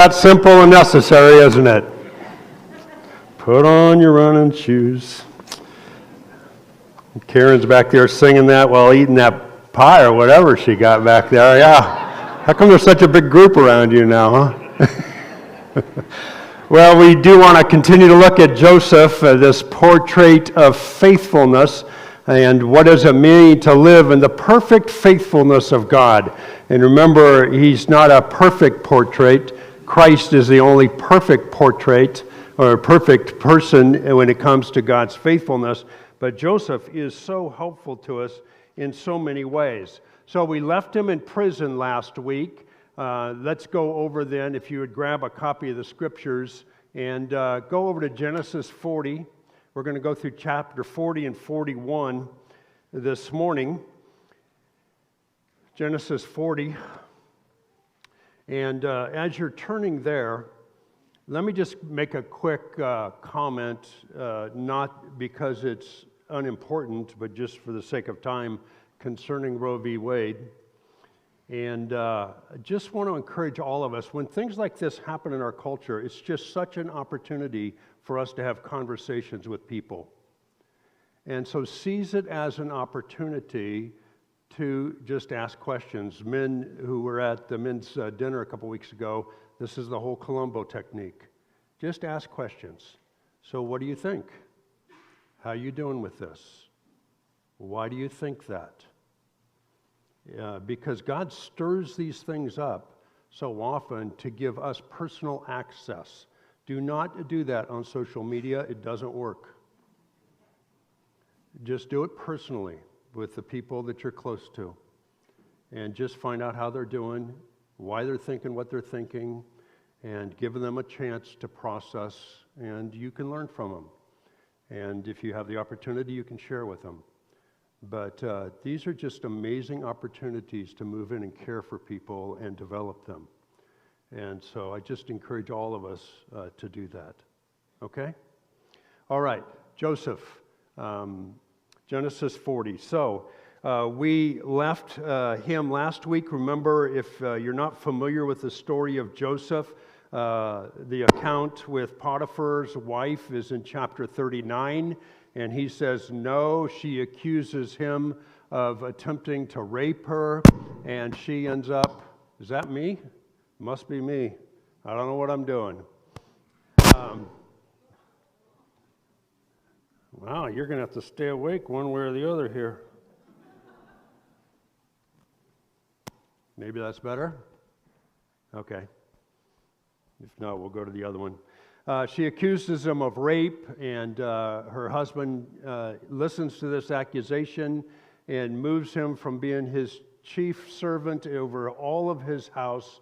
That's simple and necessary, isn't it? Put on your running shoes. Karen's back there singing that while eating that pie or whatever she got back there. Yeah. How come there's such a big group around you now, huh? Well, we do want to continue to look at Joseph, this portrait of faithfulness, and what does it mean to live in the perfect faithfulness of God. And remember, he's not a perfect portrait. Christ is the only perfect portrait or perfect person when it comes to God's faithfulness. But Joseph is so helpful to us in so many ways. So we left him in prison last week. Let's go over then, if you would grab a copy of the scriptures and go over to Genesis 40. We're going to go through chapter 40 and 41 this morning. Genesis 40. And as you're turning there, let me just make a quick comment, not because it's unimportant, but just for the sake of time, concerning Roe v. Wade. And just want to encourage all of us, when things like this happen in our culture, it's just such an opportunity for us to have conversations with people. And so seize it as an opportunity to just ask questions. Men who were at the men's dinner a couple weeks ago, this is the whole Columbo technique. Just ask questions. So what do you think? How are you doing with this? Why do you think that? Because God stirs these things up so often to give us personal access. Do not do that on social media. It doesn't work. Just do it personally with the people that you're close to. And just find out how they're doing, why they're thinking what they're thinking, and give them a chance to process, and you can learn from them. And if you have the opportunity, you can share with them. But these are just amazing opportunities to move in and care for people and develop them. And so I just encourage all of us to do that. Okay? All right, Joseph, Genesis 40. So we left him last week. Remember, if you're not familiar with the story of Joseph, the account with Potiphar's wife is in chapter 39. And he says no. She accuses him of attempting to rape her. And she ends up, is that me? Must be me. I don't know what I'm doing. Wow, you're going to have to stay awake one way or the other here. Maybe that's better? Okay. If not, we'll go to the other one. She accuses him of rape, and her husband listens to this accusation and moves him from being his chief servant over all of his house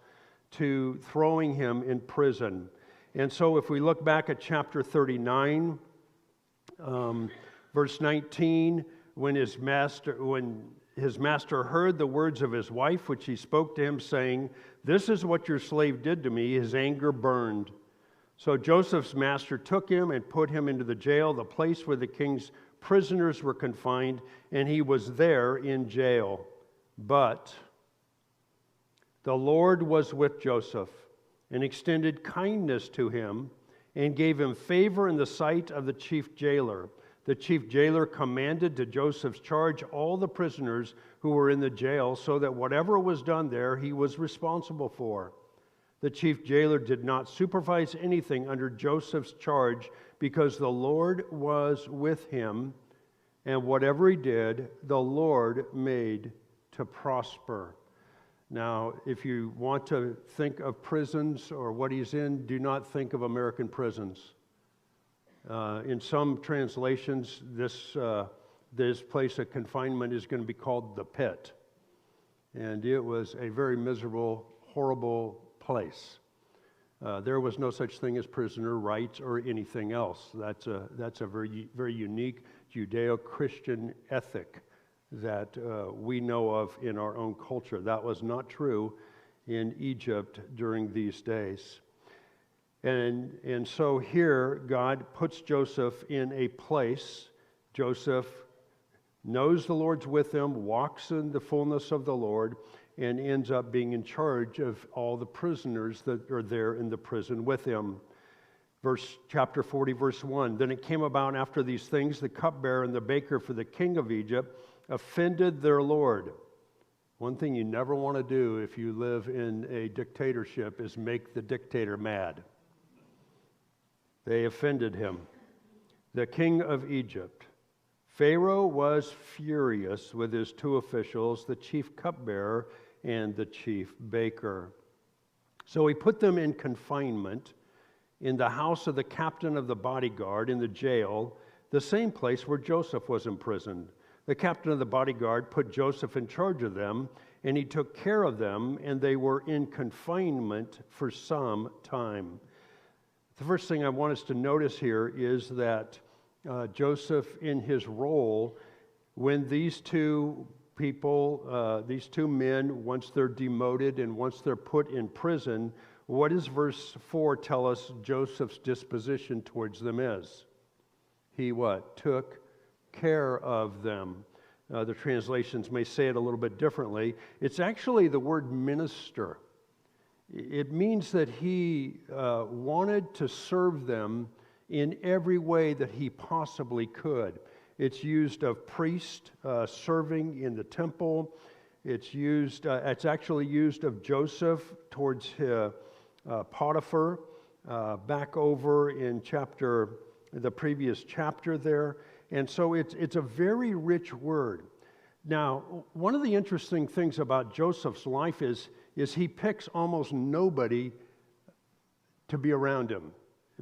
to throwing him in prison. And so if we look back at chapter 39, verse 19, when his master heard the words of his wife, which he spoke to him, saying, "This is what your slave did to me," his anger burned. So Joseph's master took him and put him into the jail, the place where the king's prisoners were confined, and he was there in jail. But the Lord was with Joseph and extended kindness to him and gave him favor in the sight of the chief jailer. The chief jailer commanded to Joseph's charge all the prisoners who were in the jail, so that whatever was done there, he was responsible for. The chief jailer did not supervise anything under Joseph's charge, because the Lord was with him, and whatever he did, the Lord made to prosper. Now, if you want to think of prisons or what he's in, do not think of American prisons. In some translations, this place of confinement is going to be called the pit. And it was a very miserable, horrible place. There was no such thing as prisoner rights or anything else. That's a very, very unique Judeo-Christian ethic that we know of in our own culture. That was not true in Egypt during these days. And so here, God puts Joseph in a place. Joseph knows the Lord's with him, walks in the fullness of the Lord, and ends up being in charge of all the prisoners that are there in the prison with him. Chapter 40, verse 1, then it came about after these things, the cupbearer and the baker for the king of Egypt offended their lord. One thing you never want to do if you live in a dictatorship is make the dictator mad. They offended him. The king of Egypt. Pharaoh was furious with his two officials, the chief cupbearer and the chief baker. So he put them in confinement in the house of the captain of the bodyguard in the jail, the same place where Joseph was imprisoned. The captain of the bodyguard put Joseph in charge of them, and he took care of them, and they were in confinement for some time. The first thing I want us to notice here is that Joseph, in his role, when these two people, these two men, once they're demoted and once they're put in prison, what does verse 4 tell us Joseph's disposition towards them is? He what? Took care of them. The translations may say it a little bit differently. It's actually the word minister. It means that he wanted to serve them in every way that he possibly could. It's used of priest serving in the temple. It's actually used of Joseph towards Potiphar, back over in the previous chapter there. And so it's a very rich word. Now, one of the interesting things about Joseph's life is he picks almost nobody to be around him.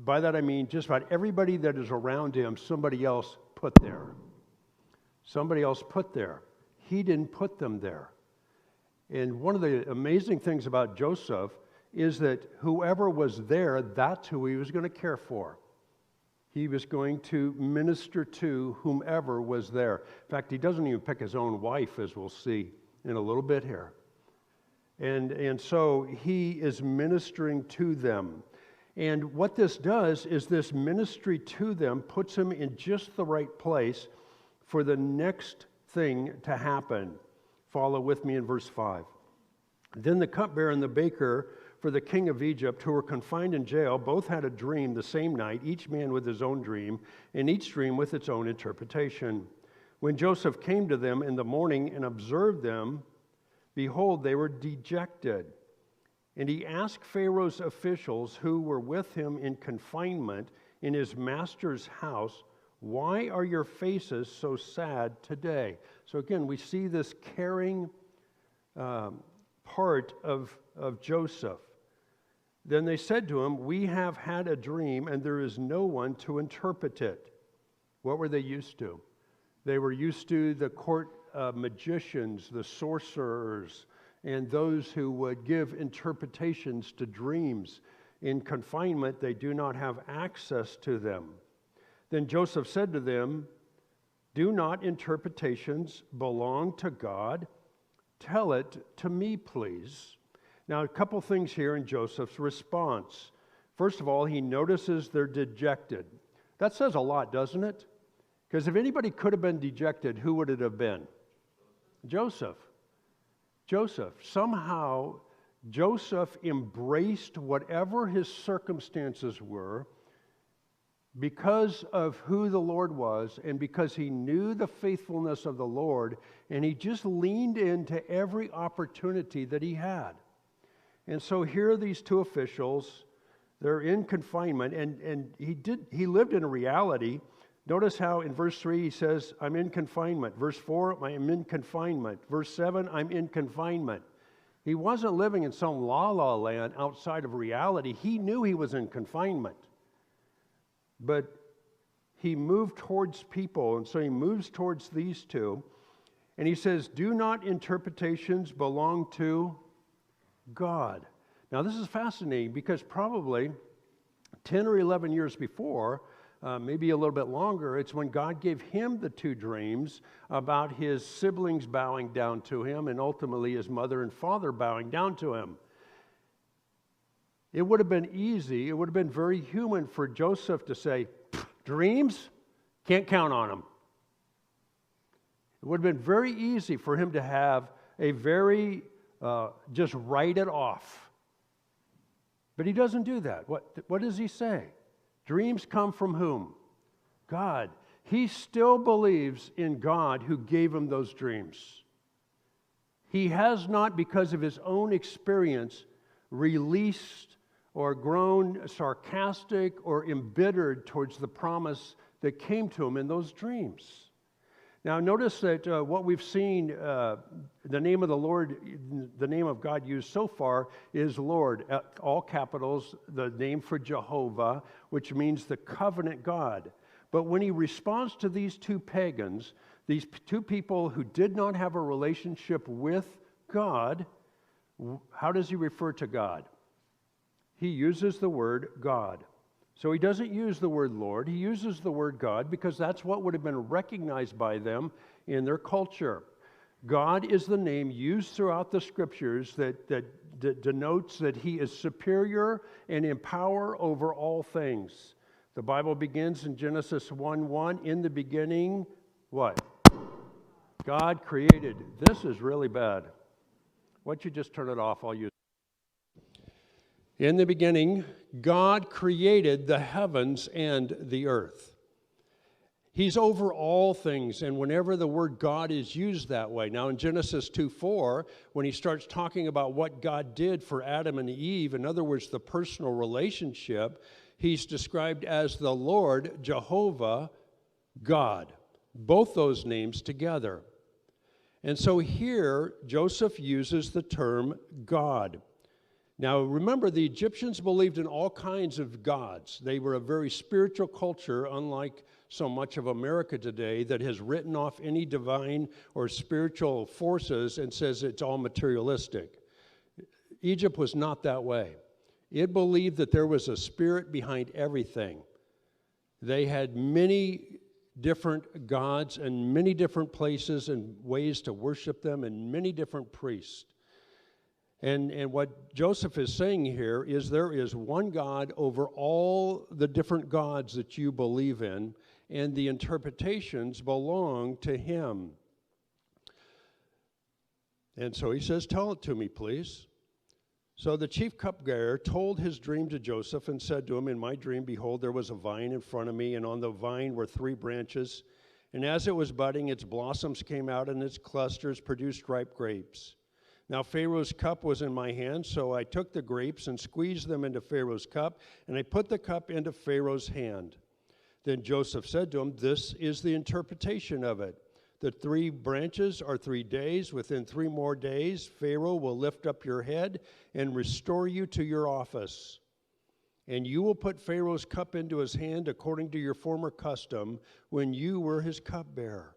By that I mean just about everybody that is around him, somebody else put there. Somebody else put there. He didn't put them there. And one of the amazing things about Joseph is that whoever was there, that's who he was going to care for. He was going to minister to whomever was there. In fact, he doesn't even pick his own wife, as we'll see in a little bit here. And so he is ministering to them. And what this does is this ministry to them puts him in just the right place for the next thing to happen. Follow with me in verse 5. Then the cupbearer and the baker for the king of Egypt, who were confined in jail, both had a dream the same night, each man with his own dream, and each dream with its own interpretation. When Joseph came to them in the morning and observed them, behold, they were dejected. And he asked Pharaoh's officials who were with him in confinement in his master's house, why are your faces so sad today? So again, we see this caring part of Joseph. Then they said to him, we have had a dream, and there is no one to interpret it. What were they used to? They were used to the court magicians, the sorcerers, and those who would give interpretations to dreams. In confinement, they do not have access to them. Then Joseph said to them, do not interpretations belong to God? Tell it to me, please. Now, a couple things here in Joseph's response. First of all, he notices they're dejected. That says a lot, doesn't it? Because if anybody could have been dejected, who would it have been? Joseph. Somehow, Joseph embraced whatever his circumstances were because of who the Lord was and because he knew the faithfulness of the Lord, and he just leaned into every opportunity that he had. And so here are these two officials. They're in confinement, and he lived in a reality. Notice how in verse 3 he says, I'm in confinement. Verse 4, I'm in confinement. Verse 7, I'm in confinement. He wasn't living in some la-la land outside of reality. He knew he was in confinement. But he moved towards people, and so he moves towards these two. And he says, do not interpretations belong to God? Now this is fascinating because probably 10 or 11 years before, maybe a little bit longer, it's when God gave him the two dreams about his siblings bowing down to him and ultimately his mother and father bowing down to him. It would have been easy, it would have been very human for Joseph to say, dreams? Can't count on them. It would have been very easy for him to have a very just write it off. But he doesn't do that. What does he say? Dreams come from whom? God. He still believes in God who gave him those dreams. He has not, because of his own experience, released or grown sarcastic or embittered towards the promise that came to him in those dreams. Now, notice that what we've seen, the name of the Lord, the name of God used so far is Lord, all capitals, the name for Jehovah, which means the covenant God. But when he responds to these two pagans, these two people who did not have a relationship with God, how does he refer to God? He uses the word God. So he doesn't use the word Lord, he uses the word God because that's what would have been recognized by them in their culture. God is the name used throughout the scriptures that denotes that he is superior and in power over all things. The Bible begins in Genesis 1:1, in the beginning, what? God created. This is really bad. Why don't you just turn it off? I'll use it. In the beginning, God created the heavens and the earth. He's over all things, and whenever the word God is used that way. Now in Genesis 2:4, when he starts talking about what God did for Adam and Eve, in other words, the personal relationship, he's described as the Lord, Jehovah, God. Both those names together. And so here, Joseph uses the term God. Now, remember, the Egyptians believed in all kinds of gods. They were a very spiritual culture, unlike so much of America today that has written off any divine or spiritual forces and says it's all materialistic. Egypt was not that way. It believed that there was a spirit behind everything. They had many different gods and many different places and ways to worship them and many different priests. And what Joseph is saying here is there is one God over all the different gods that you believe in, and the interpretations belong to him. And so he says, tell it to me, please. So the chief cupbearer told his dream to Joseph and said to him, in my dream, behold, there was a vine in front of me, and on the vine were 3 branches. And as it was budding, its blossoms came out, and its clusters produced ripe grapes. Now Pharaoh's cup was in my hand, so I took the grapes and squeezed them into Pharaoh's cup, and I put the cup into Pharaoh's hand. Then Joseph said to him, this is the interpretation of it. The 3 branches are 3 days. Within 3 more days, Pharaoh will lift up your head and restore you to your office. And you will put Pharaoh's cup into his hand according to your former custom when you were his cupbearer.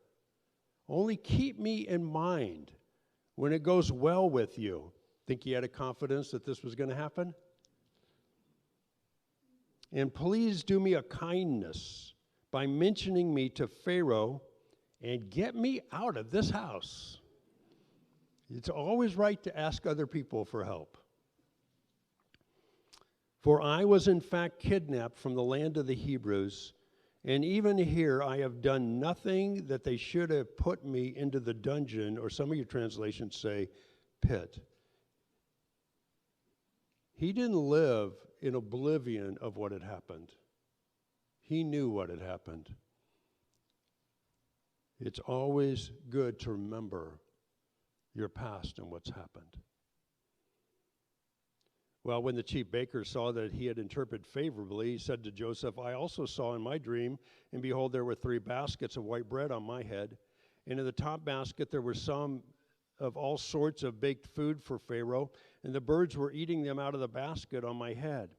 Only keep me in mind when it goes well with you. Think he had a confidence that this was going to happen? And please do me a kindness by mentioning me to Pharaoh and get me out of this house. It's always right to ask other people for help. For I was in fact kidnapped from the land of the Hebrews, and even here I have done nothing that they should have put me into the dungeon, or some of your translations say pit. He didn't live in oblivion of what had happened. He knew what had happened. It's always good to remember your past and what's happened. Well, when the chief baker saw that he had interpreted favorably, he said to Joseph, I also saw in my dream, and behold, there were 3 baskets of white bread on my head. And in the top basket there were some of all sorts of baked food for Pharaoh, and the birds were eating them out of the basket on my head.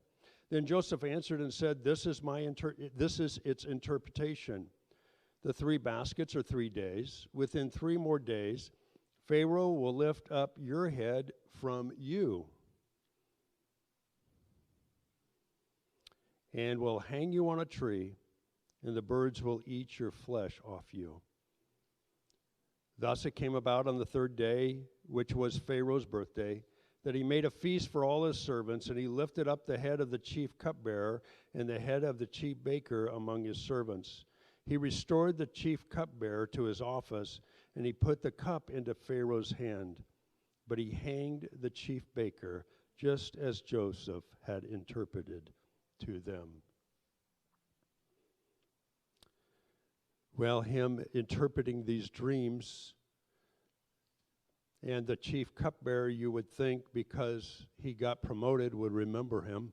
Then Joseph answered and said, this is its interpretation. The 3 baskets are 3 days. Within 3 more days, Pharaoh will lift up your head from you and will hang you on a tree, and the birds will eat your flesh off you. Thus it came about on the 3rd day, which was Pharaoh's birthday, that he made a feast for all his servants, and he lifted up the head of the chief cupbearer and the head of the chief baker among his servants. He restored the chief cupbearer to his office, and he put the cup into Pharaoh's hand. but he hanged the chief baker, just as Joseph had interpreted to them. Well, him interpreting these dreams, and the chief cupbearer, you would think, because he got promoted, would remember him.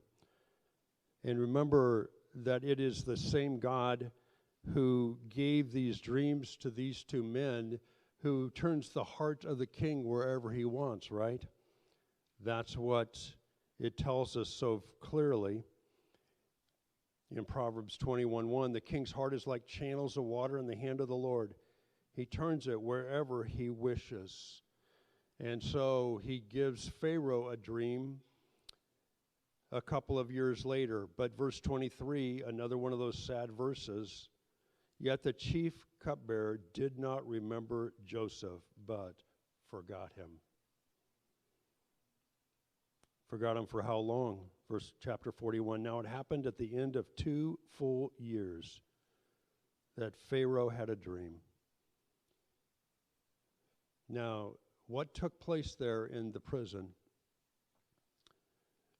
And remember that it is the same God who gave these dreams to these two men, who turns the heart of the king wherever he wants, right? That's what it tells us so clearly. In Proverbs 21:1, the king's heart is like channels of water in the hand of the Lord. He turns it wherever he wishes. And so he gives Pharaoh a dream a couple of years later. But verse 23, another one of those sad verses, yet the chief cupbearer did not remember Joseph, but forgot him. Forgot him for how long? Chapter 41. Now it happened at the end of 2 full years that Pharaoh had a dream. Now, what took place there in the prison?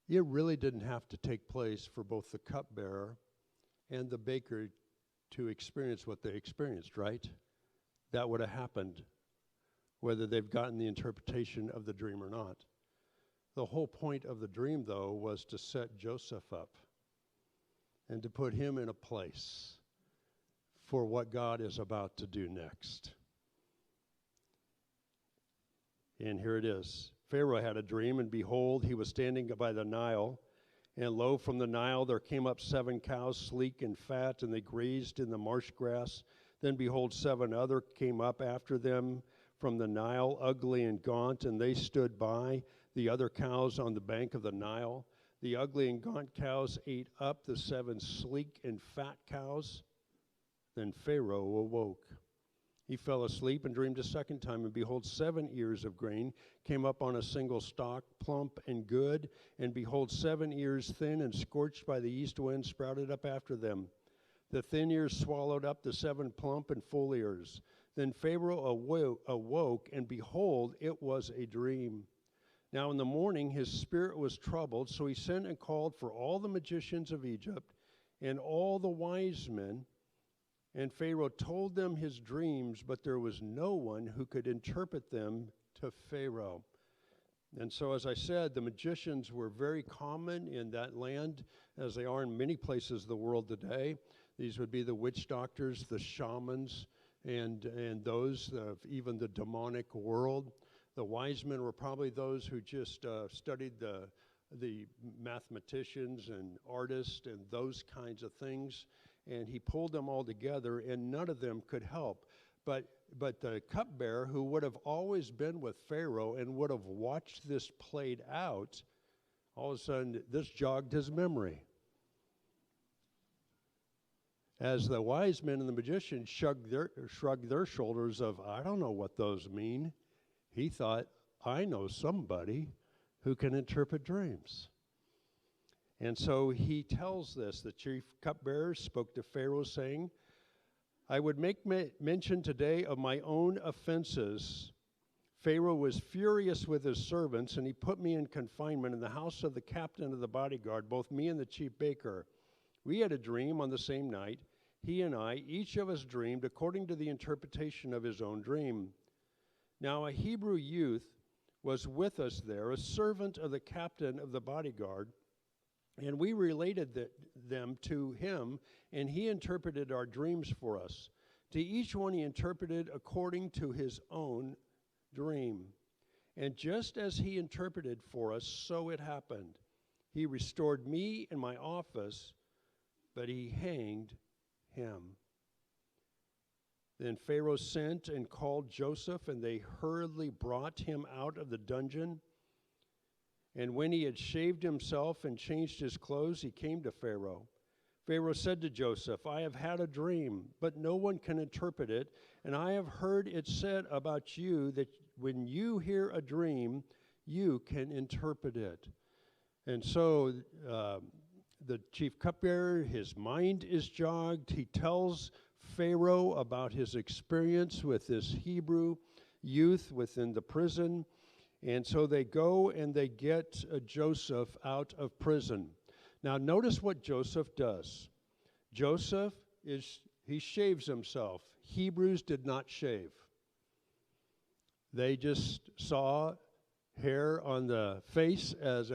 It really didn't have to take place for both the cupbearer and the baker to experience what they experienced, right? That would have happened whether they've gotten the interpretation of the dream or not. The whole point of the dream, though, was to set Joseph up and to put him in a place for what God is about to do next. And here it is. Pharaoh had a dream, and behold, he was standing by the Nile. And lo, from the Nile there came up 7 cows, sleek and fat, and they grazed in the marsh grass. Then behold, 7 other came up after them from the Nile, ugly and gaunt, and they stood by the other cows on the bank of the Nile. The ugly and gaunt cows ate up the 7 sleek and fat cows. Then Pharaoh awoke. He fell asleep and dreamed a second time, and behold, 7 ears of grain came up on a single stalk, plump and good, and behold, 7 ears thin and scorched by the east wind sprouted up after them. The thin ears swallowed up the 7 plump and full ears. Then Pharaoh awoke, and behold, it was a dream. Now in the morning his spirit was troubled, so he sent and called for all the magicians of Egypt and all the wise men. And Pharaoh told them his dreams, but there was no one who could interpret them to Pharaoh. And so, as I said, the magicians were very common in that land, as they are in many places of the world today. These would be the witch doctors, the shamans, and those of even the demonic world. The wise men were probably those who just studied the mathematicians and artists and those kinds of things. And he pulled them all together, and none of them could help. But the cupbearer, who would have always been with Pharaoh and would have watched this played out, all of a sudden, this jogged his memory. As the wise men and the magicians shrugged their shoulders of, I don't know what those mean, he thought, I know somebody who can interpret dreams. And so he tells this. The chief cupbearer spoke to Pharaoh, saying, I would make mention today of my own offenses. Pharaoh was furious with his servants, and he put me in confinement in the house of the captain of the bodyguard, both me and the chief baker. We had a dream on the same night. He and I, each of us dreamed according to the interpretation of his own dream. Now a Hebrew youth was with us there, a servant of the captain of the bodyguard, and we related them to him, and he interpreted our dreams for us. To each one he interpreted according to his own dream. And just as he interpreted for us, so it happened. He restored me in my office, but he hanged him. Then Pharaoh sent and called Joseph, and they hurriedly brought him out of the dungeon. And when he had shaved himself and changed his clothes, he came to Pharaoh. Pharaoh said to Joseph, I have had a dream, but no one can interpret it. And I have heard it said about you that when you hear a dream, you can interpret it. And so the chief cupbearer, his mind is jogged. He tells Pharaoh about his experience with this Hebrew youth within the prison. And so they go and they get Joseph out of prison. Now notice what Joseph does. Joseph he shaves himself. Hebrews did not shave. They just saw hair on the face as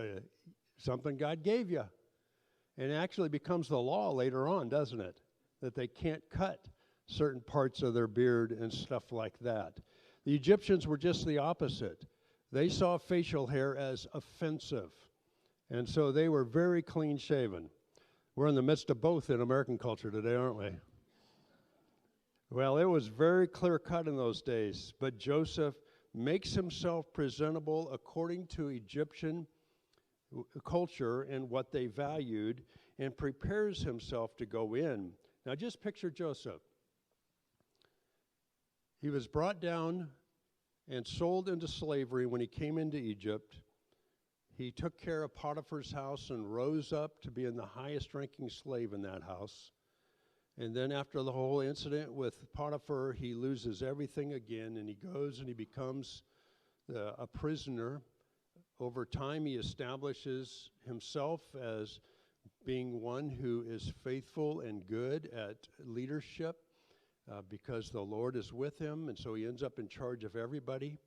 something God gave you. And it actually becomes the law later on, doesn't it? That they can't cut certain parts of their beard and stuff like that. The Egyptians were just the opposite. They saw facial hair as offensive. And so they were very clean shaven. We're in the midst of both in American culture today, aren't we? Well, it was very clear cut in those days, but Joseph makes himself presentable according to Egyptian culture and what they valued, and prepares himself to go in. Now just picture Joseph. He was brought down and sold into slavery when he came into Egypt. He took care of Potiphar's house and rose up to be in the highest ranking slave in that house. And then after the whole incident with Potiphar, he loses everything again, and he goes and he becomes a prisoner. Over time, he establishes himself as being one who is faithful and good at leadership because the Lord is with him, and so he ends up in charge of everybody.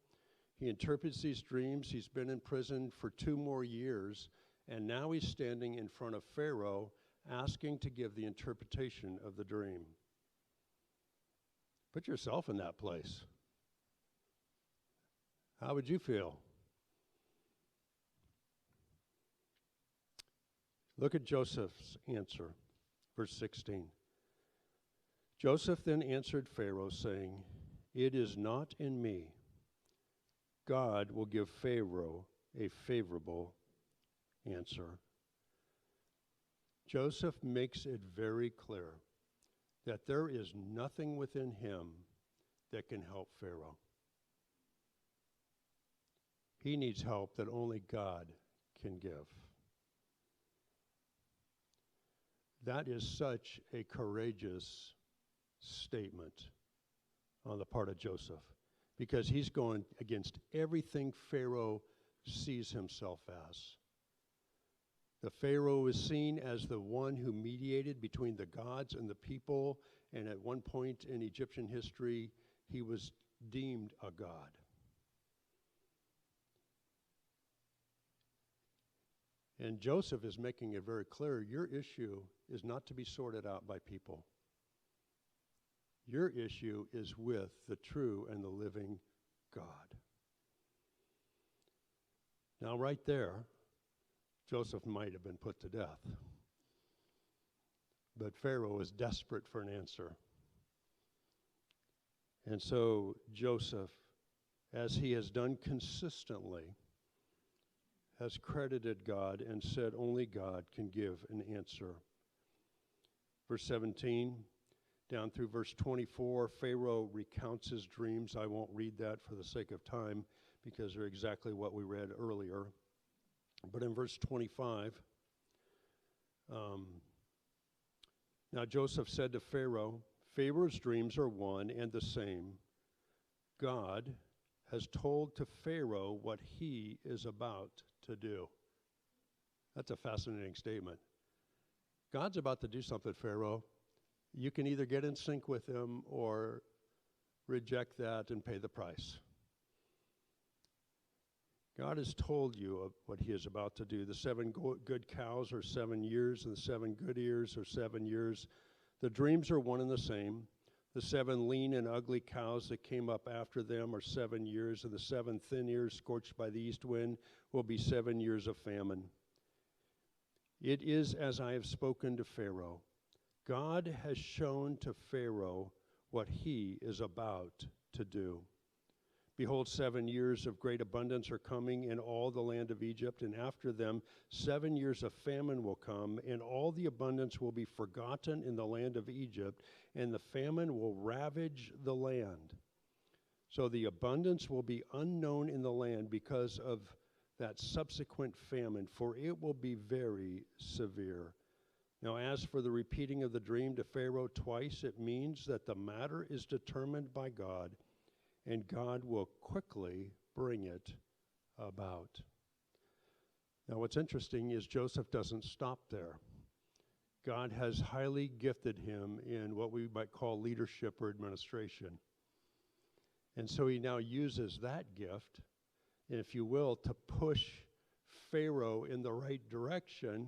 He interprets these dreams. He's been in prison for 2 more years, and now he's standing in front of Pharaoh asking to give the interpretation of the dream. Put yourself in that place. How would you feel? Look at Joseph's answer, verse 16. Joseph then answered Pharaoh, saying, "It is not in me. God will give Pharaoh a favorable answer." Joseph makes it very clear that there is nothing within him that can help Pharaoh. He needs help that only God can give. That is such a courageous statement on the part of Joseph, because he's going against everything Pharaoh sees himself as. The Pharaoh is seen as the one who mediated between the gods and the people, and at one point in Egyptian history, he was deemed a god. And Joseph is making it very clear, your issue is not to be sorted out by people. Your issue is with the true and the living God. Now, right there, Joseph might have been put to death. But Pharaoh is desperate for an answer. And so Joseph, as he has done consistently, has credited God and said only God can give an answer. Verse 17, down through verse 24, Pharaoh recounts his dreams. I won't read that for the sake of time because they're exactly what we read earlier. But in verse 25, now Joseph said to Pharaoh, Pharaoh's dreams are one and the same. God has told to Pharaoh what he is about to do. That's a fascinating statement. God's about to do something, Pharaoh. You can either get in sync with him or reject that and pay the price. God has told you of what he is about to do. The 7 good cows are 7 years, and the 7 good ears are 7 years. The dreams are one and the same. The 7 lean and ugly cows that came up after them are 7 years, and the 7 thin ears scorched by the east wind will be 7 years of famine. It is as I have spoken to Pharaoh. God has shown to Pharaoh what he is about to do. Behold, 7 years of great abundance are coming in all the land of Egypt, and after them 7 years of famine will come, and all the abundance will be forgotten in the land of Egypt, and the famine will ravage the land. So the abundance will be unknown in the land because of that subsequent famine, for it will be very severe. Now, as for the repeating of the dream to Pharaoh twice, it means that the matter is determined by God, and God will quickly bring it about. Now, what's interesting is Joseph doesn't stop there. God has highly gifted him in what we might call leadership or administration. And so he now uses that gift, if you will, to push Pharaoh in the right direction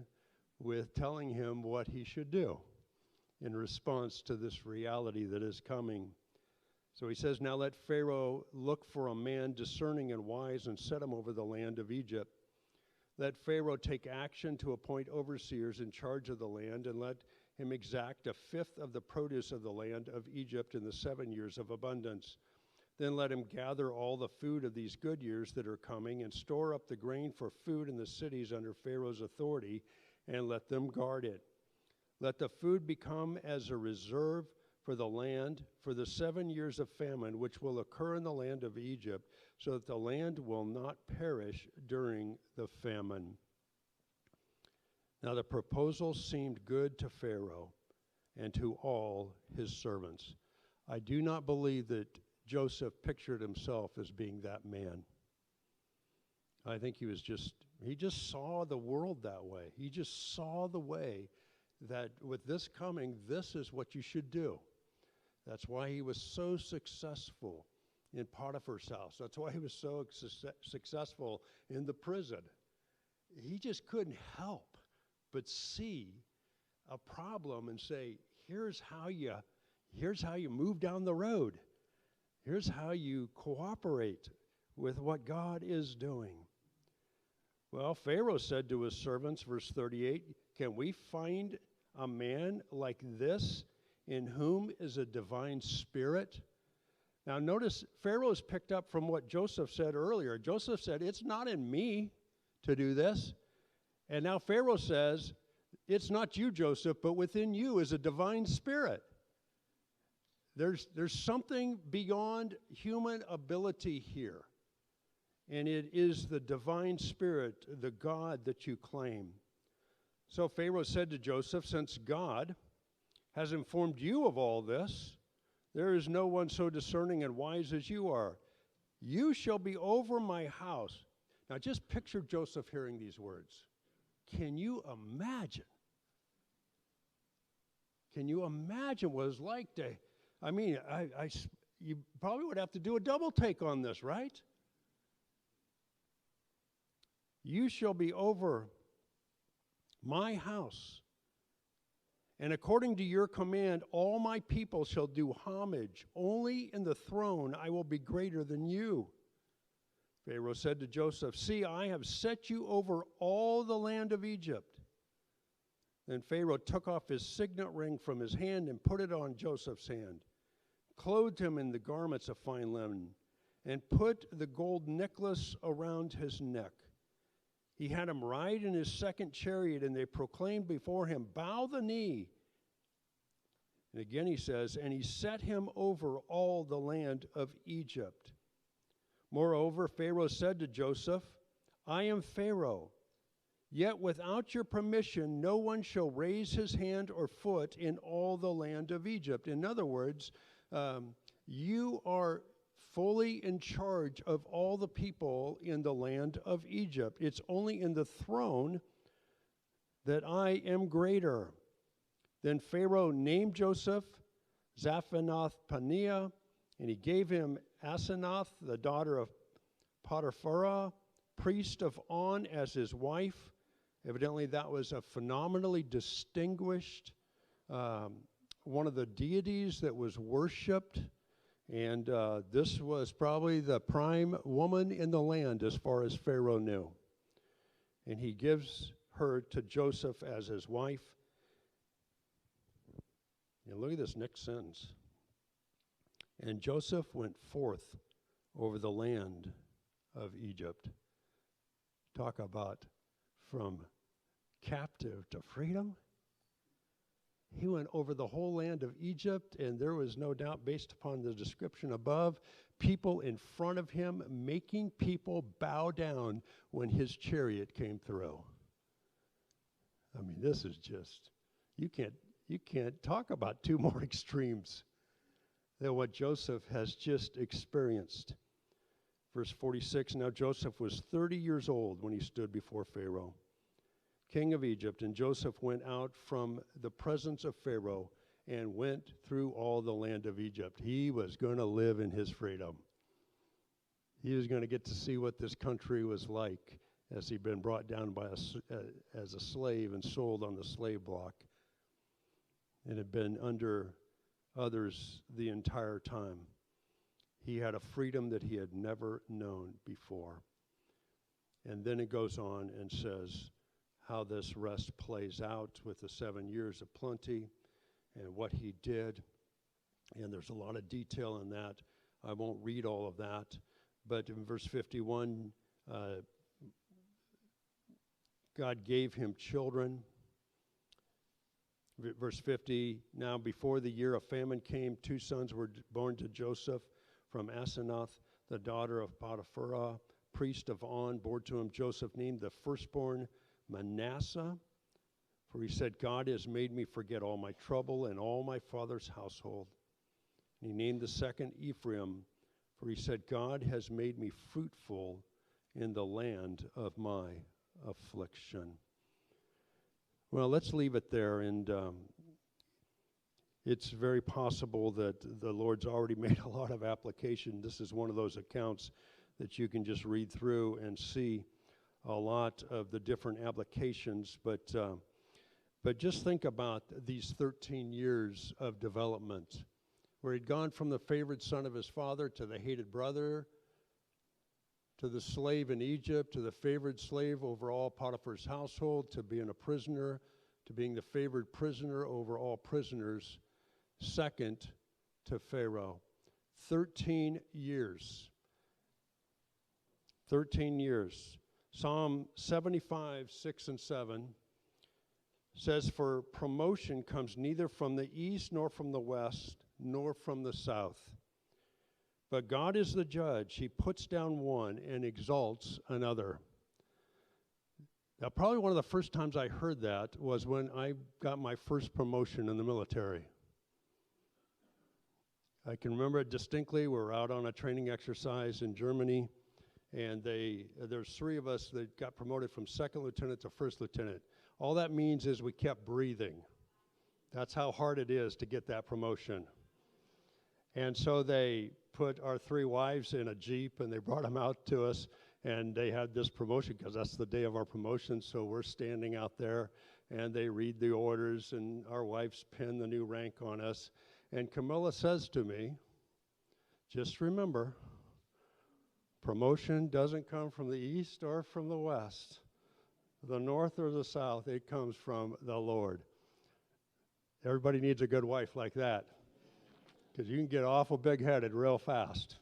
with telling him what he should do in response to this reality that is coming. So he says, now let Pharaoh look for a man discerning and wise and set him over the land of Egypt. Let Pharaoh take action to appoint overseers in charge of the land, and let him exact a fifth of the produce of the land of Egypt in the 7 years of abundance. Then let him gather all the food of these good years that are coming, and store up the grain for food in the cities under Pharaoh's authority, and let them guard it. Let the food become as a reserve for the land for the 7 years of famine which will occur in the land of Egypt, so that the land will not perish during the famine. Now the proposal seemed good to Pharaoh and to all his servants. I do not believe that Joseph pictured himself as being that man. I think he just saw the world that way. He just saw the way that with this coming, this is what you should do. That's why he was so successful in Potiphar's house. That's why he was so successful in the prison. He just couldn't help but see a problem and say, here's how you move down the road. Here's how you cooperate with what God is doing. Well, Pharaoh said to his servants, verse 38, can we find a man like this in whom is a divine spirit? Now notice, Pharaoh's picked up from what Joseph said earlier. Joseph said, it's not in me to do this. And now Pharaoh says, it's not you, Joseph, but within you is a divine spirit. There's something beyond human ability here. And it is the divine spirit, the God that you claim. So Pharaoh said to Joseph, since God has informed you of all this, there is no one so discerning and wise as you are. You shall be over my house. Now just picture Joseph hearing these words. Can you imagine? Can you imagine what it's like to, you probably would have to do a double take on this, right? You shall be over my house. And according to your command, all my people shall do homage. Only in the throne I will be greater than you. Pharaoh said to Joseph, see, I have set you over all the land of Egypt. Then Pharaoh took off his signet ring from his hand and put it on Joseph's hand, clothed him in the garments of fine linen, and put the gold necklace around his neck. He had him ride in his second chariot, and they proclaimed before him, bow the knee. And again he says, and he set him over all the land of Egypt. Moreover, Pharaoh said to Joseph, I am Pharaoh, yet without your permission no one shall raise his hand or foot in all the land of Egypt. In other words, you are fully in charge of all the people in the land of Egypt. It's only in the throne that I am greater. Then Pharaoh named Joseph Zaphanath-Paneah, and he gave him Asenath, the daughter of Potiphar, priest of On, as his wife. Evidently that was a phenomenally distinguished, one of the deities that was worshipped. And this was probably the prime woman in the land as far as Pharaoh knew. And he gives her to Joseph as his wife. And look at this next sentence. And Joseph went forth over the land of Egypt. Talk about from captive to freedom. He went over the whole land of Egypt, and there was no doubt, based upon the description above, people in front of him making people bow down when his chariot came through. I mean, this is just, you can't talk about two more extremes than what Joseph has just experienced. Verse 46, now Joseph was 30 years old when he stood before Pharaoh, king of Egypt, and Joseph went out from the presence of Pharaoh and went through all the land of Egypt. He was going to live in his freedom. He was going to get to see what this country was like as he'd been brought down by as a slave and sold on the slave block and had been under others the entire time. He had a freedom that he had never known before. And then it goes on and says how this rest plays out with the 7 years of plenty and what he did. And there's a lot of detail in that. I won't read all of that. But in verse 51, God gave him children. Verse 50, now before the year of famine came, 2 sons were born to Joseph from Asenath, the daughter of Potiphar, priest of On, bore to him Joseph, named the firstborn Manasseh, for he said, God has made me forget all my trouble and all my father's household. And he named the second Ephraim, for he said, God has made me fruitful in the land of my affliction. Well, let's leave it there, and it's very possible that the Lord's already made a lot of application. This is one of those accounts that you can just read through and see a lot of the different applications, but just think about these 13 years of development, where he'd gone from the favored son of his father to the hated brother, to the slave in Egypt, to the favored slave over all Potiphar's household, to being a prisoner, to being the favored prisoner over all prisoners, second to Pharaoh. 13 years. 13 years. Psalm 75, 6 and 7 says, for promotion comes neither from the east, nor from the west, nor from the south. But God is the judge. He puts down one and exalts another. Now, probably one of the first times I heard that was when I got my first promotion in the military. I can remember it distinctly. We were out on a training exercise in Germany, and there's 3 of us that got promoted from second lieutenant to first lieutenant. All that means is we kept breathing. That's how hard it is to get that promotion. And so they put our 3 wives in a Jeep, and they brought them out to us, and they had this promotion because that's the day of our promotion. So we're standing out there, and they read the orders, and our wives pin the new rank on us. And Camilla says to me, just remember, promotion doesn't come from the east or from the west, the north or the south. It comes from the Lord. Everybody needs a good wife like that, because you can get awful big-headed real fast.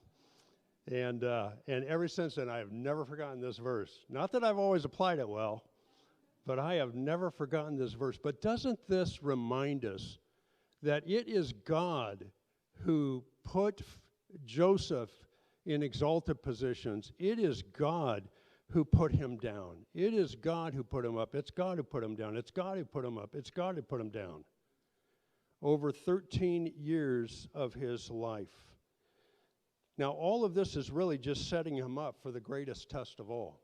And ever since then, I have never forgotten this verse. Not that I've always applied it well, but I have never forgotten this verse. But doesn't this remind us that it is God who put Joseph in exalted positions? It is God who put him down. It is God who put him up. It's God who put him down. It's God who put him up. It's God who put him down. Over 13 years of his life. Now, all of this is really just setting him up for the greatest test of all.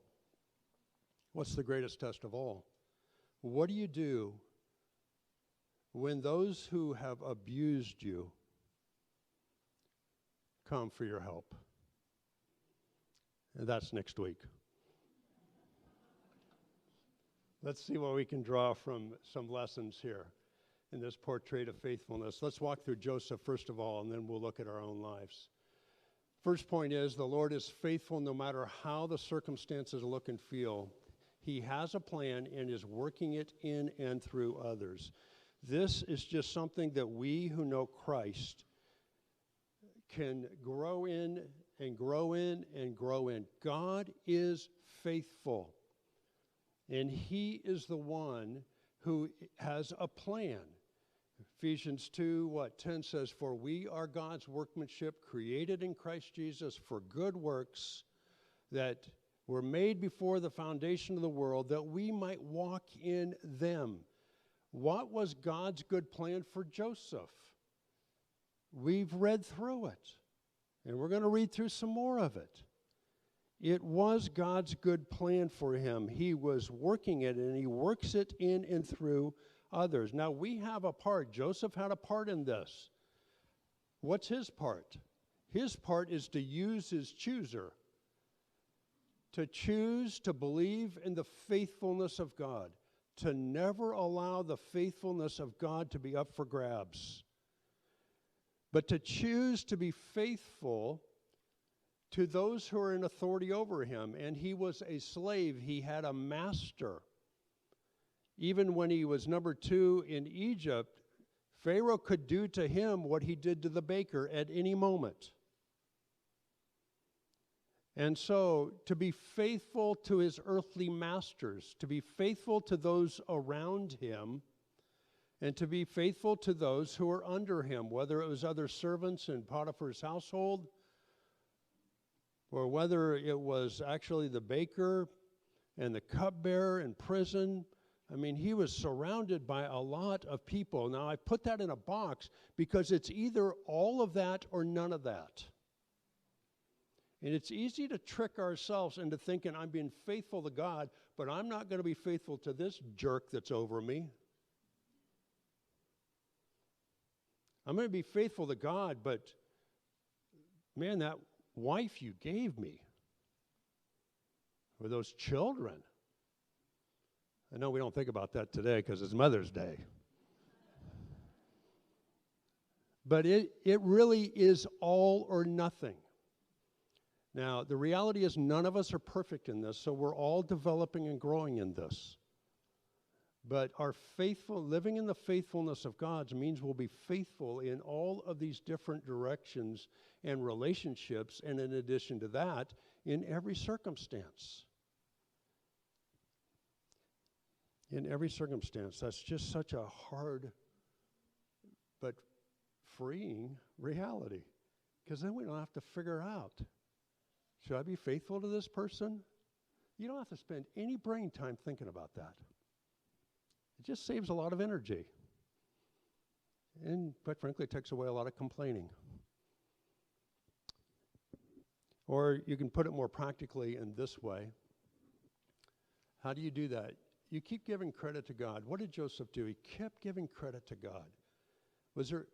What's the greatest test of all? What do you do when those who have abused you come for your help? And that's next week. Let's see what we can draw from some lessons here in this portrait of faithfulness. Let's walk through Joseph first of all, and then we'll look at our own lives. First point is, the Lord is faithful no matter how the circumstances look and feel. He has a plan and is working it in and through others. This is just something that we who know Christ can grow in and grow in and grow in. God is faithful, and he is the one who has a plan. Ephesians 2:10 says, for we are God's workmanship, created in Christ Jesus for good works that were made before the foundation of the world, that we might walk in them. What was God's good plan for Joseph? We've read through it, and we're going to read through some more of it. It was God's good plan for him. He was working it, and he works it in and through others. Now, we have a part. Joseph had a part in this. What's his part? His part is to use his chooser, to choose to believe in the faithfulness of God, to never allow the faithfulness of God to be up for grabs, but to choose to be faithful to those who are in authority over him. And he was a slave. He had a master. Even when he was number 2 in Egypt, Pharaoh could do to him what he did to the baker at any moment. And so, to be faithful to his earthly masters, to be faithful to those around him, and to be faithful to those who are under him, whether it was other servants in Potiphar's household, or whether it was actually the baker and the cupbearer in prison. I mean, he was surrounded by a lot of people. Now, I put that in a box because it's either all of that or none of that. And it's easy to trick ourselves into thinking I'm being faithful to God, but I'm not going to be faithful to this jerk that's over me. I'm going to be faithful to God, but man, that wife you gave me, or those children. I know we don't think about that today because it's Mother's Day. But it really is all or nothing. Now, the reality is none of us are perfect in this, so we're all developing and growing in this. But our living in the faithfulness of God means we'll be faithful in all of these different directions and relationships, and in addition to that, in every circumstance. In every circumstance. That's just such a hard but freeing reality, because then we don't have to figure out, should I be faithful to this person? You don't have to spend any brain time thinking about that. It just saves a lot of energy. And quite frankly, it takes away a lot of complaining. Or you can put it more practically in this way. How do you do that? You keep giving credit to God. What did Joseph do? He kept giving credit to God. Did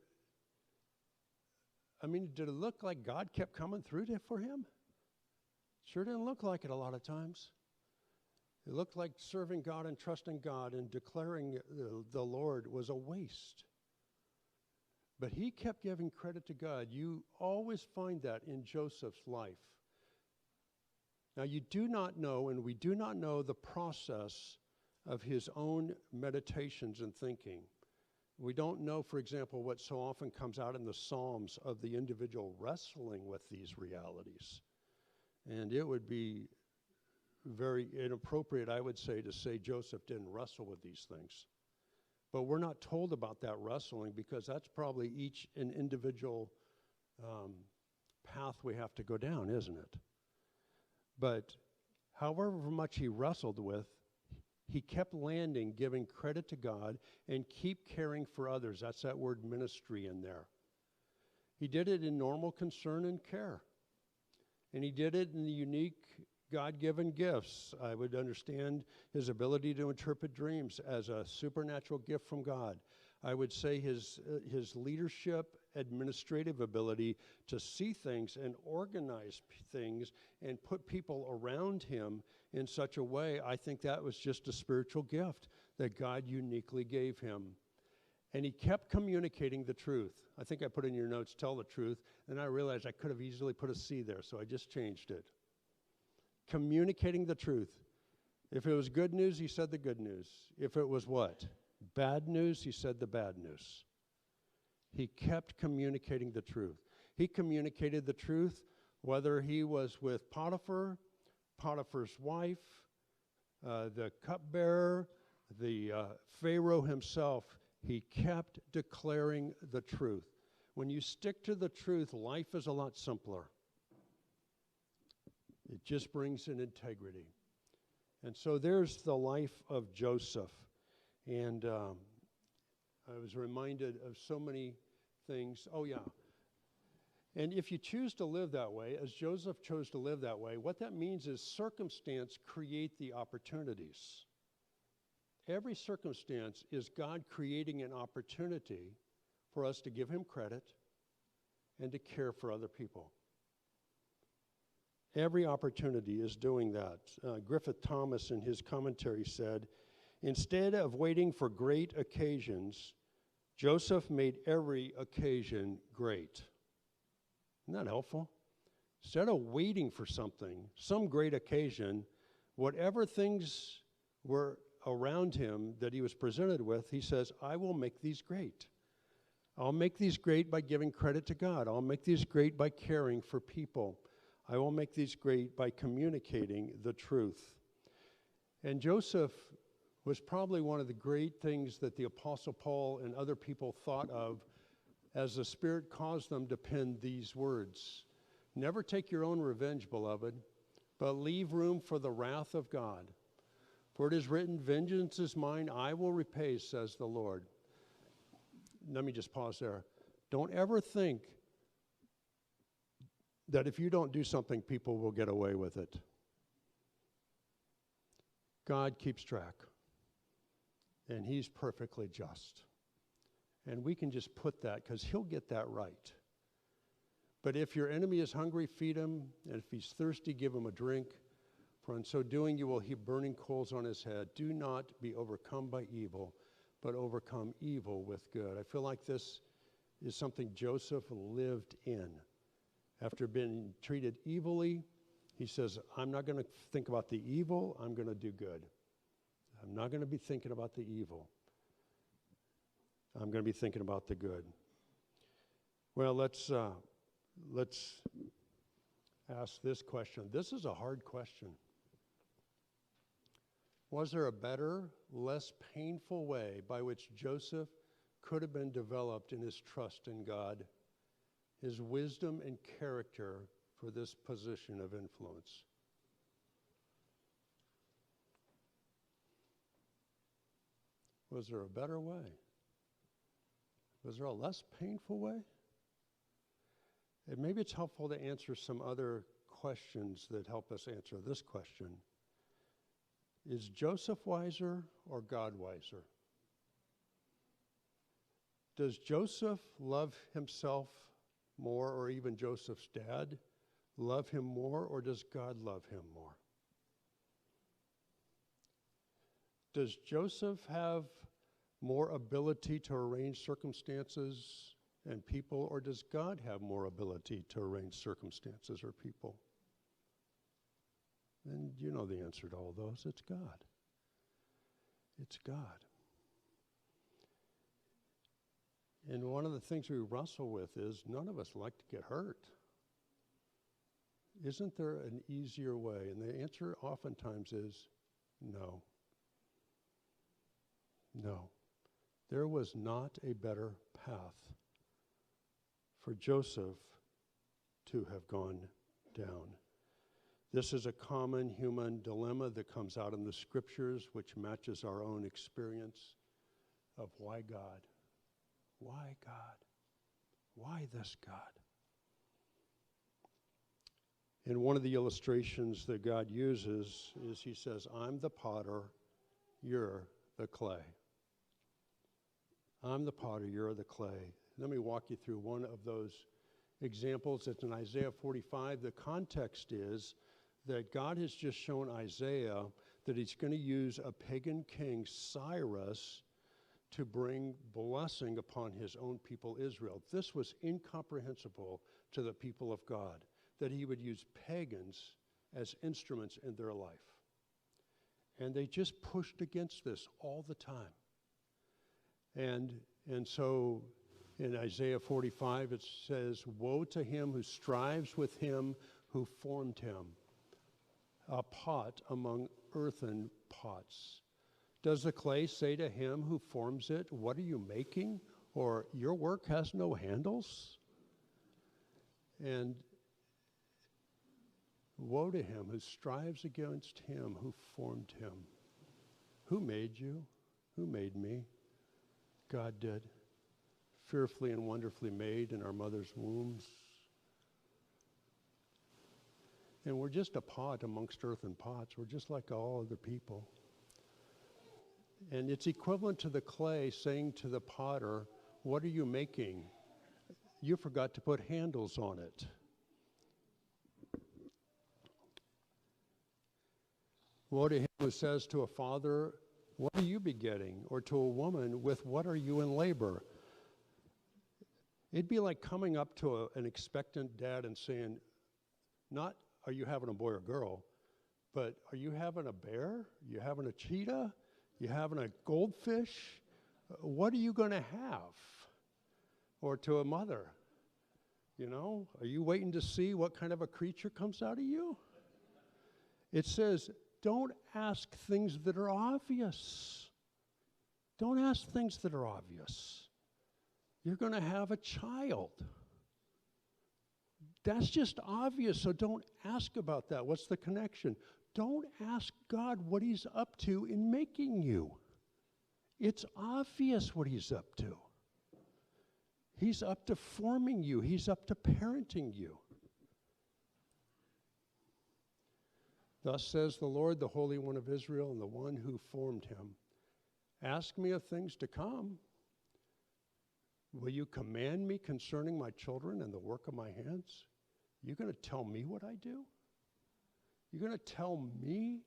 it look like God kept coming through for him? Sure didn't look like it a lot of times. It looked like serving God and trusting God and declaring the Lord was a waste. But he kept giving credit to God. You always find that in Joseph's life. Now, you do not know, and we do not know the process of his own meditations and thinking. We don't know, for example, what so often comes out in the Psalms of the individual wrestling with these realities. And it would be very inappropriate, I would say, to say Joseph didn't wrestle with these things. But we're not told about that wrestling because that's probably each an individual path we have to go down, isn't it? But however much he wrestled with, he kept landing, giving credit to God, and keep caring for others. That's that word ministry in there. He did it in normal concern and care. And he did it in the unique God-given gifts. I would understand his ability to interpret dreams as a supernatural gift from God. I would say his leadership, administrative ability to see things and organize things and put people around him in such a way, I think that was just a spiritual gift that God uniquely gave him. And he kept communicating the truth. I think I put in your notes, tell the truth, and I realized I could have easily put a C there, so I just changed it. Communicating the truth. If it was good news, he said the good news. If it was what? Bad news, he said the bad news. He kept communicating the truth. He communicated the truth whether he was with Potiphar, Potiphar's wife, the cupbearer, the Pharaoh himself. He kept declaring the truth. When you stick to the truth, life is a lot simpler. It just brings an integrity. And so there's the life of Joseph. And I was reminded of so many things. Oh, yeah. And if you choose to live that way, as Joseph chose to live that way, what that means is circumstance create the opportunities. Every circumstance is God creating an opportunity for us to give him credit and to care for other people. Every opportunity is doing that. Griffith Thomas in his commentary said, instead of waiting for great occasions, Joseph made every occasion great. Isn't that helpful? Instead of waiting for something, some great occasion, whatever things were around him that he was presented with, he says, I will make these great. I'll make these great by giving credit to God. I'll make these great by caring for people. I will make these great by communicating the truth. And Joseph was probably one of the great things that the Apostle Paul and other people thought of as the Spirit caused them to pen these words. Never take your own revenge, beloved, but leave room for the wrath of God. For it is written, vengeance is mine, I will repay, says the Lord. Let me just pause there. Don't ever think that if you don't do something, people will get away with it. God keeps track, and he's perfectly just. And we can just put that, because he'll get that right. But if your enemy is hungry, feed him, and if he's thirsty, give him a drink. For in so doing, you will heap burning coals on his head. Do not be overcome by evil, but overcome evil with good. I feel like this is something Joseph lived in. After being treated evilly, he says, I'm not going to think about the evil, I'm going to do good. I'm not going to be thinking about the evil. I'm going to be thinking about the good. Well, let's ask this question. This is a hard question. Was there a better, less painful way by which Joseph could have been developed in his trust in God, his wisdom and character for this position of influence? Was there a better way? Was there a less painful way? And maybe it's helpful to answer some other questions that help us answer this question. Is Joseph wiser or God wiser? Does Joseph love himself more, or even Joseph's dad love him more, or does God love him more? Does Joseph have more ability to arrange circumstances and people, or does God have more ability to arrange circumstances or people? And you know the answer to all those. It's God. It's God. And one of the things we wrestle with is none of us like to get hurt. Isn't there an easier way? And the answer oftentimes is no. No. There was not a better path for Joseph to have gone down. This is a common human dilemma that comes out in the scriptures, which matches our own experience of why God? Why God? Why this God? And one of the illustrations that God uses is he says, I'm the potter, you're the clay. I'm the potter, you're the clay. Let me walk you through one of those examples. It's in Isaiah 45. The context is that God has just shown Isaiah that he's going to use a pagan king, Cyrus, to bring blessing upon his own people, Israel. This was incomprehensible to the people of God, that he would use pagans as instruments in their life. And they just pushed against this all the time. And so in Isaiah 45 it says, woe to him who strives with him who formed him, a pot among earthen pots. Does the clay say to him who forms it, what are you making? Or your work has no handles? And woe to him who strives against him who formed him. Who made you? Who made me? God did. Fearfully and wonderfully made in our mother's wombs. And we're just a pot amongst earthen pots. We're just like all other people. And it's equivalent to the clay saying to the potter, what are you making? You forgot to put handles on it. Woe to him who says to a father, what are you begetting? Or to a woman, with what are you in labor? It'd be like coming up to an expectant dad and saying, not are you having a boy or girl, but are you having a bear? You having a cheetah? You having a goldfish? What are you going to have? Or to a mother, are you waiting to see what kind of a creature comes out of you? It says, don't ask things that are obvious. Don't ask things that are obvious. You're going to have a child. That's just obvious, so don't ask about that. What's the connection? Don't ask God what he's up to in making you. It's obvious what he's up to. He's up to forming you. He's up to parenting you. Thus says the Lord, the Holy One of Israel, and the one who formed him. Ask me of things to come. Will you command me concerning my children and the work of my hands? You're going to tell me what I do? You're going to tell me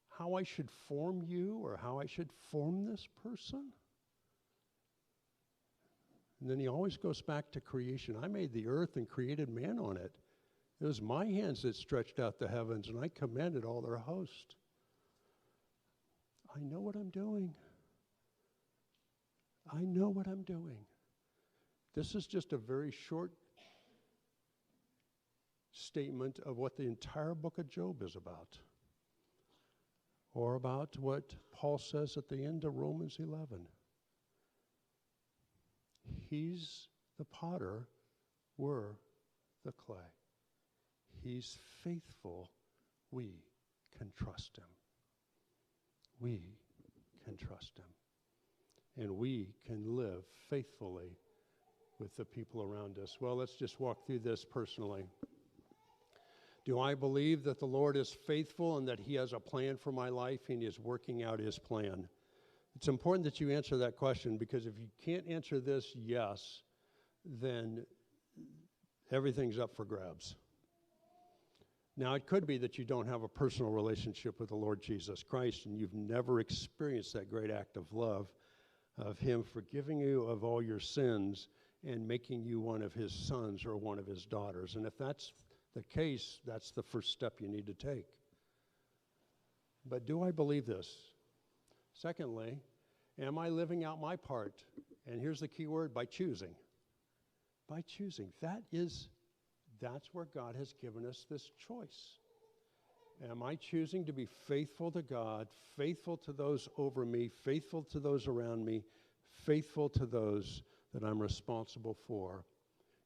how I should form you or how I should form this person? And then he always goes back to creation. I made the earth and created man on it. It was my hands that stretched out the heavens, and I commanded all their host. I know what I'm doing. I know what I'm doing. This is just a very short statement of what the entire book of Job is about, or about what Paul says at the end of Romans 11. He's the potter, we're the clay. He's faithful, we can trust him. We can trust him. And we can live faithfully with the people around us. Well, let's just walk through this personally. Do I believe that the Lord is faithful and that he has a plan for my life and he is working out his plan? It's important that you answer that question, because if you can't answer this yes, then everything's up for grabs. Now, it could be that you don't have a personal relationship with the Lord Jesus Christ and you've never experienced that great act of love of him forgiving you of all your sins and making you one of his sons or one of his daughters. And if that's the case, that's the first step you need to take. But do I believe this? Secondly, am I living out my part? And here's the key word, by choosing. By choosing. That's where God has given us this choice. Am I choosing to be faithful to God, faithful to those over me, faithful to those around me, faithful to those that I'm responsible for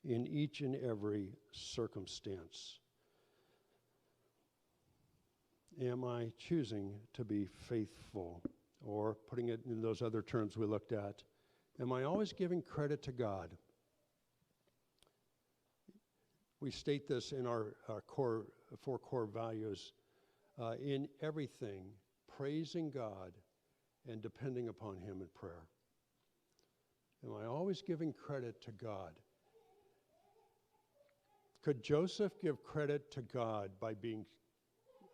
in each and every circumstance? Am I choosing to be faithful? Or putting it in those other terms we looked at, am I always giving credit to God? We state this in our four core values. In everything, praising God and depending upon him in prayer. Am I always giving credit to God? Could Joseph give credit to God by being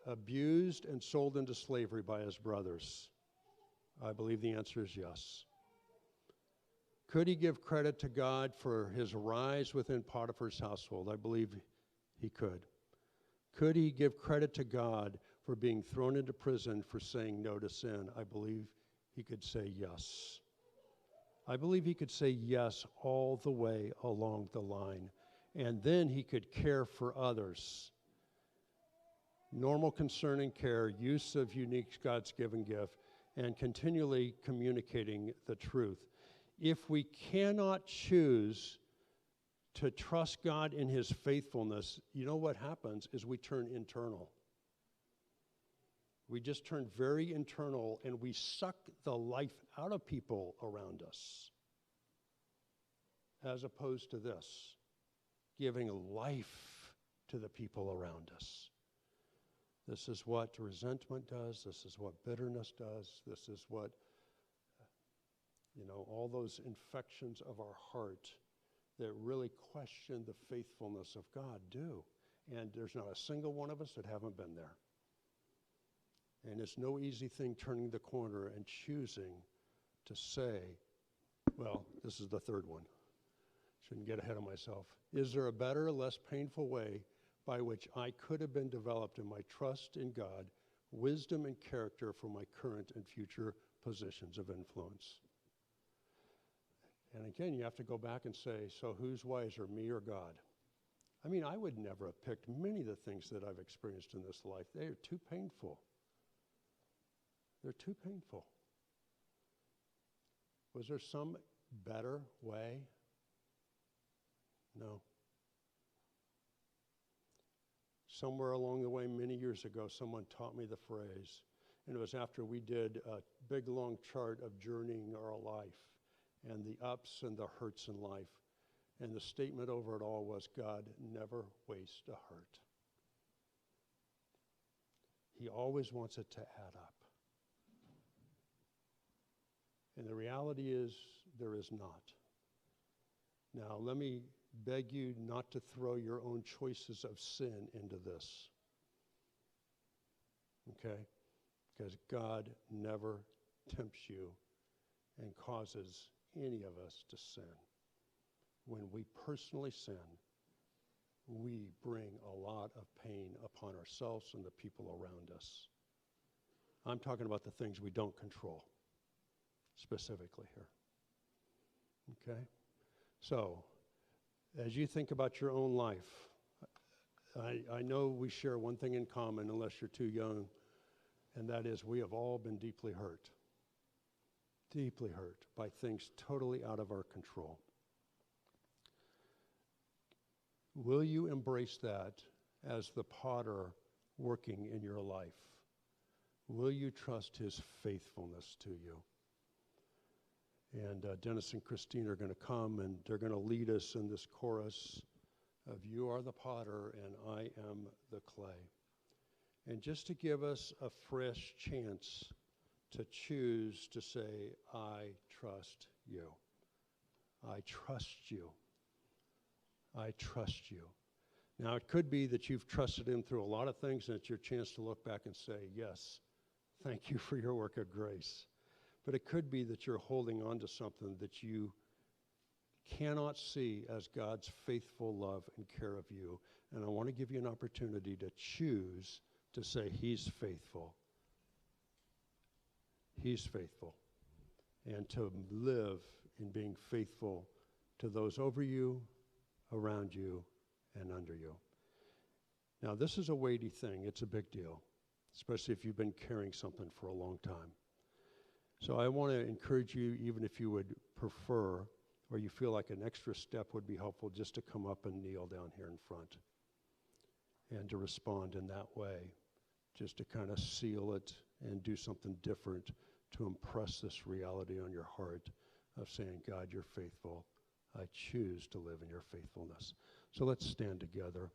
abused and sold into slavery by his brothers? I believe the answer is yes. Could he give credit to God for his rise within Potiphar's household? I believe he could. Could he give credit to God for being thrown into prison for saying no to sin? I believe he could say yes. I believe he could say yes all the way along the line. And then he could care for others. Normal concern and care, use of unique God's given gift, and continually communicating the truth. If we cannot choose to trust God in his faithfulness, you know what happens is we turn internal. We just turn very internal and we suck the life out of people around us. As opposed to this, giving life to the people around us. This is what resentment does. This is what bitterness does. This is what, all those infections of our heart that really question the faithfulness of God do. And there's not a single one of us that haven't been there. And it's no easy thing turning the corner and choosing to say, well, this is the third one. Shouldn't get ahead of myself. Is there a better, less painful way by which I could have been developed in my trust in God, wisdom and character for my current and future positions of influence? And again, you have to go back and say, so who's wiser, me or God? I mean, I would never have picked many of the things that I've experienced in this life. They are too painful. They're too painful. Was there some better way? No. Somewhere along the way, many years ago, someone taught me the phrase, and it was after we did a big, long chart of journeying our life and the ups and the hurts in life. And the statement over it all was, God never wastes a hurt. He always wants it to add up. And the reality is, there is not. Now, let me beg you not to throw your own choices of sin into this. Okay? Because God never tempts you and causes any of us to sin. When we personally sin, we bring a lot of pain upon ourselves and the people around us. I'm talking about the things we don't control, specifically here. Okay? So, as you think about your own life, I know we share one thing in common, unless you're too young, and that is we have all been deeply hurt by things totally out of our control. Will you embrace that as the potter working in your life? Will you trust his faithfulness to you? And Dennis and Christine are going to come, and they're going to lead us in this chorus of "You are the potter, and I am the clay." And just to give us a fresh chance to choose to say, I trust you. I trust you. I trust you. Now, it could be that you've trusted him through a lot of things, and it's your chance to look back and say, yes, thank you for your work of grace. But it could be that you're holding on to something that you cannot see as God's faithful love and care of you. And I want to give you an opportunity to choose to say, he's faithful. He's faithful. And to live in being faithful to those over you, around you, and under you. Now, this is a weighty thing. It's a big deal, especially if you've been carrying something for a long time. So I want to encourage you, even if you would prefer, or you feel like an extra step would be helpful, just to come up and kneel down here in front and to respond in that way, just to kind of seal it and do something different to impress this reality on your heart of saying, God, you're faithful. I choose to live in your faithfulness. So let's stand together.